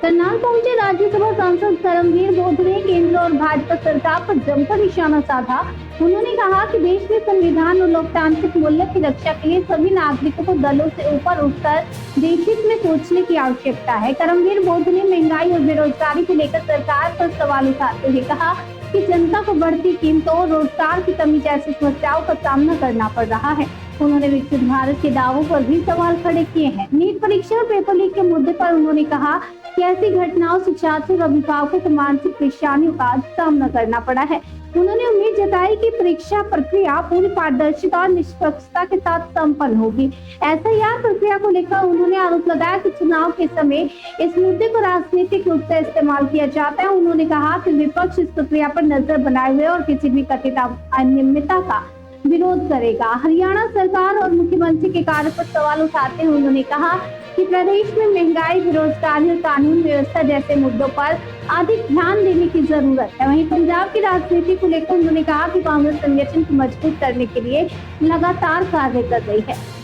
करनाल पहुंचे राज्यसभा सांसद करमवीर बोध ने केंद्र और भाजपा सरकार पर जमकर निशाना साधा। उन्होंने कहा कि देश में संविधान और लोकतांत्रिक मूल्य की रक्षा के लिए सभी नागरिकों को दलों से ऊपर उठकर देशहित में सोचने की आवश्यकता है। करमवीर बोध ने महंगाई और बेरोजगारी को लेकर सरकार पर सवाल उठाते हुए कहा कि जनता को बढ़ती कीमतों और रोजगार की कमी जैसी समस्याओं का सामना करना पड़ रहा है। उन्होंने विकसित भारत के दावों पर भी सवाल खड़े किए हैं। नीट परीक्षा और पेपर लीक के मुद्दे पर उन्होंने कहा कि ऐसी घटनाओं से छात्रों और अभिभावकों को मानसिक परेशानियों का सामना करना पड़ा है। उन्होंने उम्मीद जताई कि परीक्षा प्रक्रिया पूरी पारदर्शिता और निष्पक्षता के साथ संपन्न होगी। एसआईआर प्रक्रिया को लेकर उन्होंने आरोप लगाया कि चुनाव के समय इस मुद्दे को राजनीतिक रूप से इस्तेमाल किया जाता है। उन्होंने कहा कि विपक्ष इस प्रक्रिया पर नजर बनाए हुए और किसी भी कथित अनियमितता का विरोध करेगा। हरियाणा सरकार और मुख्यमंत्री के कार्य पर सवाल उठाते हुए उन्होंने कहा कि प्रदेश में महंगाई, बेरोजगारी और कानून व्यवस्था जैसे मुद्दों पर अधिक ध्यान देने की जरूरत है। वहीं पंजाब की राजनीति को लेकर उन्होंने कहा कि कांग्रेस संगठन को मजबूत करने के लिए लगातार कार्य कर रही है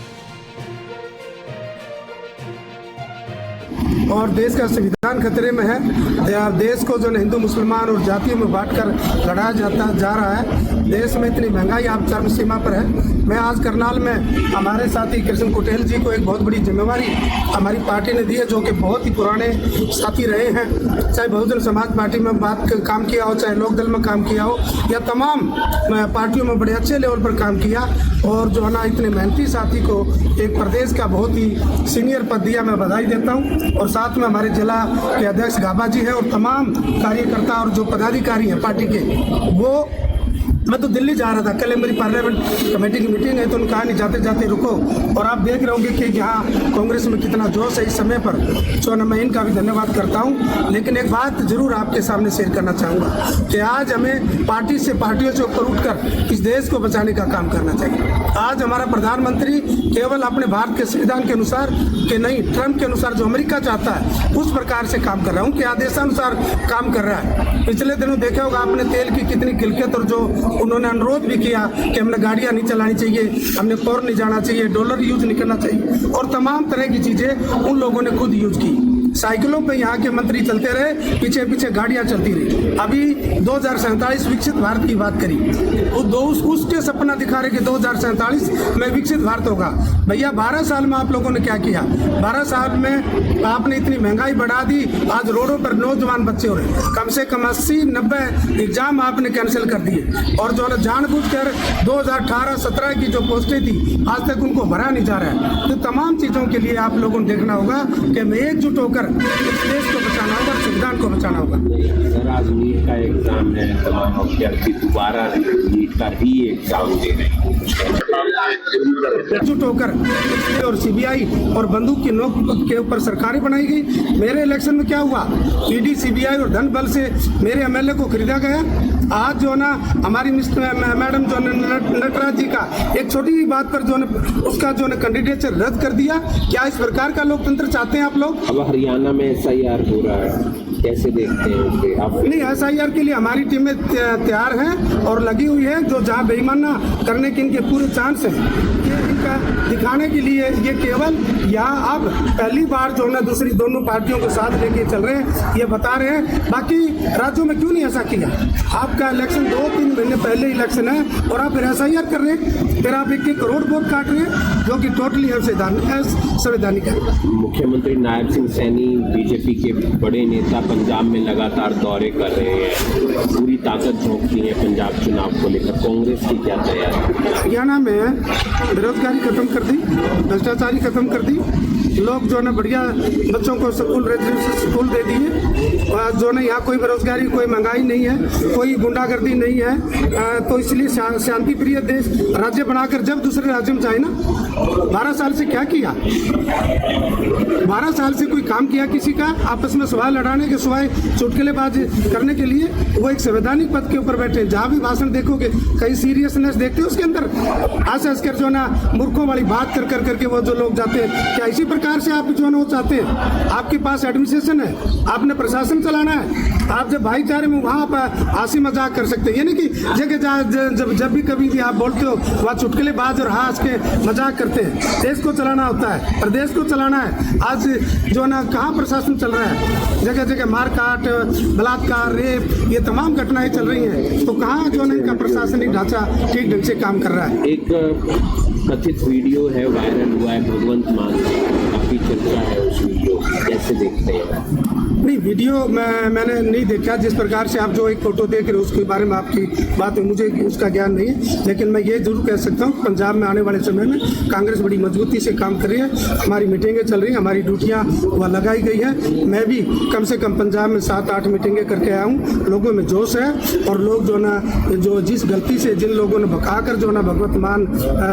और देश का संविधान खतरे में है। देश को जो हिंदू मुसलमान और जातियों में बांटकर लड़ाया जा रहा है। देश में इतनी महंगाई आप चरम सीमा पर है। मैं आज करनाल में हमारे साथी कृष्ण कुटेल जी को एक बहुत बड़ी जिम्मेवारी हमारी पार्टी ने दी है, जो कि बहुत ही पुराने साथी रहे हैं। चाहे बहुजन समाज पार्टी में काम किया हो, चाहे लोकदल में काम किया हो, या तमाम पार्टियों में बड़े अच्छे लेवल पर काम किया। और जो है ना, इतने मेहनती साथी को एक प्रदेश का बहुत ही सीनियर पद दिया, मैं बधाई देता हूँ। और साथ में हमारे जिला के अध्यक्ष गाबा जी है और तमाम कार्यकर्ता और जो पदाधिकारी हैं पार्टी के, वो मैं तो दिल्ली जा रहा था, कल मेरी पार्लियामेंट कमेटी की मीटिंग है, तो उन्होंने कहा नहीं जाते जाते रुको। और आप देख रहे होंगे कि यहाँ कांग्रेस में कितना जोश है इस समय पर। तो मैं इनका भी धन्यवाद करता हूँ। लेकिन एक बात जरूर आपके सामने शेयर करना चाहूँगा कि आज हमें पार्टी से पार्टियों से ऊपर उठकर इस देश को बचाने का काम करना चाहिए। आज हमारा प्रधानमंत्री केवल अपने भारत के संविधान के अनुसार के नहीं, ट्रम्प के अनुसार जो अमेरिका चाहता है उस प्रकार से काम कर रहा हूँ, कि आदेशानुसार काम कर रहा है। पिछले दिनों देखा होगा आपने तेल की कितनी किल्लत, और जो उन्होंने अनुरोध भी किया कि हमने गाड़ियां नहीं चलानी चाहिए, हमने फौरन नहीं जाना चाहिए, डॉलर यूज नहीं करना चाहिए, और तमाम तरह की चीजें उन लोगों ने खुद यूज की। साइकिलों पे यहाँ के मंत्री चलते रहे, पीछे पीछे गाड़ियां चलती रही। अभी 2047 विकसित भारत की बात करी, उसके सपना दिखा रहे कि 2047 में विकसित भारत होगा। भैया 12 साल में आप लोगों ने क्या किया? 12 साल में आपने इतनी महंगाई बढ़ा दी। आज रोडों पर नौजवान बच्चे हो रहे, कम से कम 80-90 एग्जाम आपने कैंसिल कर दिए। और जो है जानबूझकर 2018-17 की जो पोस्टें थी आज तक उनको भरा नहीं जा रहा है। तो तमाम चीजों के लिए आप लोगों ने देखना होगा कि हमें एकजुट होकर इस देश को बचाना होगा, संविधान को बचाना होगा। सर, आज नीट का एग्जाम है, तमाम अभ्यर्थी दोबारा नीट का ही एग्जाम दे रहे हैं। एकजुट होकर और सीबीआई और बंदूक की नोक के ऊपर सरकारें बनाई गई। मेरे इलेक्शन में क्या हुआ? ईडी, सीबीआई और धन बल से मेरे एमएलए को खरीदा गया। आज जो ना हमारी मैडम जो नटराज जी का एक छोटी बात पर जो उसका जो कैंडिडेचर रद्द कर दिया। क्या इस प्रकार का लोकतंत्र चाहते हैं आप लोग? अब हरियाणा में एसआईआर हो रहा है, कैसे देखते हैं उसे आप? नहीं, एसआईआर के लिए हमारी टीमें तैयार हैं और लगी हुई है। जो जहाँ बेईमाना करने के इनके पूरे चांस हैं, ये इनका दिखाने के लिए ये केवल यहाँ अब पहली बार जो है दूसरी दोनों पार्टियों को साथ लेके चल रहे हैं, ये बता रहे हैं। बाकी राज्यों में क्यों नहीं ऐसा किया? आपका इलेक्शन 2-3 महीने पहले इलेक्शन है और आप फिर एसआईआर कर रहे हैं, फिर आप 1-1 करोड़ वोट काट रहे हैं, जो कि टोटली असंवैधानिक है। मुख्यमंत्री नायब सिंह सैनी बीजेपी के बड़े नेता पंजाब में लगातार दौरे कर रहे हैं, पूरी ताकत झोंकती है पंजाब चुनाव को लेकर। कांग्रेस की क्या तैयारी? हरियाणा में बेरोजगारी खत्म कर दी, भ्रष्टाचारी खत्म कर दी, लोग जो है ना बढ़िया बच्चों को स्कूल दे दिए। जो है यहाँ कोई बेरोजगारी, कोई महंगाई नहीं है, कोई गुंडागर्दी नहीं है। तो इसलिए शांति प्रिय देश राज्य बनाकर जब दूसरे राज्य में जाए ना, 12 साल से क्या किया? 12 साल से कोई काम किया किसी का? आपस में सवाल लड़ाने के सिवाय चुटकुलेबाज करने के लिए वो एक संवैधानिक पद के ऊपर बैठे। जहाँ भी भाषण देखोगे कहीं सीरियसनेस देखते हो उसके अंदर, हंस कर जो ना मूर्खों वाली बात कर करके वो जो लोग जाते हैं। क्या इसी प्रकार प्रकार से आप जो है वो चाहते हैं, आपके पास एडमिनिस्ट्रेशन है, आपने प्रशासन चलाना है, आप जब भाईचारे में वहाँ पर हंसी मजाक कर सकते हैं। यानी कि जब भी कभी भी आप बोलते हो वहाँ चुटकुलेबाज और हंस के मजाक करते हैं। देश को चलाना होता है, प्रदेश को चलाना है। आज जो है ना कहाँ प्रशासन चल रहा है, जगह जगह मारकाट, बलात्कार, रेप, ये तमाम घटनाएं चल रही हैं। तो कहाँ जो है ना इनका प्रशासनिक ढांचा ठीक ढंग से काम कर रहा है। एक कथित वीडियो है, वायरल हुआ है भगवंत मान, काफी चर्चा है उस वीडियो, कैसे देखते हैं? नहीं, वीडियो मैंने नहीं देखा। जिस प्रकार से आप जो एक फोटो देख रहे हो उसके बारे में आपकी बात है, मुझे उसका ज्ञान नहीं है। लेकिन मैं ये जरूर कह सकता हूँ पंजाब में आने वाले समय में कांग्रेस बड़ी मजबूती से काम कर रही है। हमारी मीटिंगें चल रही हैं, हमारी ड्यूटियाँ वह लगाई गई है। मैं भी कम से कम पंजाब में 7-8 मीटिंगें करके आया हूँ। लोगों में जोश है और लोग जो ना जो जिस गलती से जिन लोगों ने भगा कर जो ना भगवत मान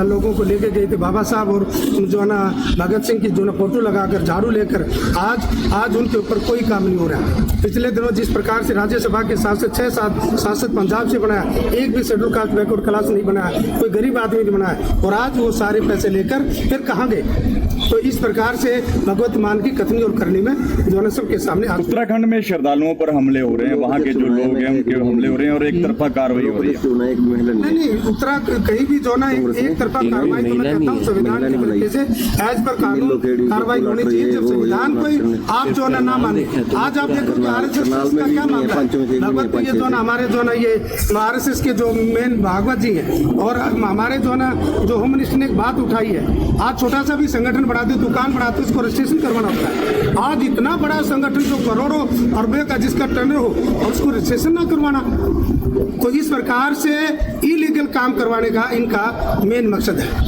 लोगों को लेके गए थे बाबा साहब, और जो ना भगत सिंह की जो ना फोटो लगाकर झाड़ू लेकर आज उनके ऊपर कोई काम नहीं हो रहा है। पिछले दिनों जिस प्रकार से राज्यसभा के सांसद 6-7 सांसद पंजाब से बनाया, एक भी शेड्यूल कास्ट बैकवर्ड क्लास नहीं बनाया, कोई गरीब आदमी नहीं बनाया, और आज वो सारे पैसे लेकर फिर कहाँ गए? तो इस प्रकार से भगवत मान की कथनी और करनी में जो है सबके सामने उत्तराखंड में श्रद्धालुओं पर हमले हो रहे हैं, वहाँ के जो लोग हैं उनके हमले हो रहे हैं और एक तरफा कार्रवाई हो रही है। नहीं, उत्तराखंड कहीं भी जो ना एक तरफा कार्रवाई, तो मैं कहता हूँ संविधान के तरीके से एज पर कानून कार्रवाई होनी चाहिए। जब संविधान को आप जो है ना माने, आज आप देखो कि RSS का क्या मामला है, भगवत ये जो ना हमारे जो ना ये RSS के जो मेन भागवत जी हैं, और हमारे जो ना जो होम मिनिस्टर ने एक बात उठाई है, आज छोटा सा भी संगठन बढ़ाते, दुकान बढ़ाते, उसको रजिस्ट्रेशन करवाना होता है। आज इतना बड़ा संगठन जो करोड़ों अरबों का जिसका टर्नओवर हो और उसको रजिस्ट्रेशन ना करवाना, तो इस प्रकार से इलीगल काम करवाने का इनका मेन मकसद है।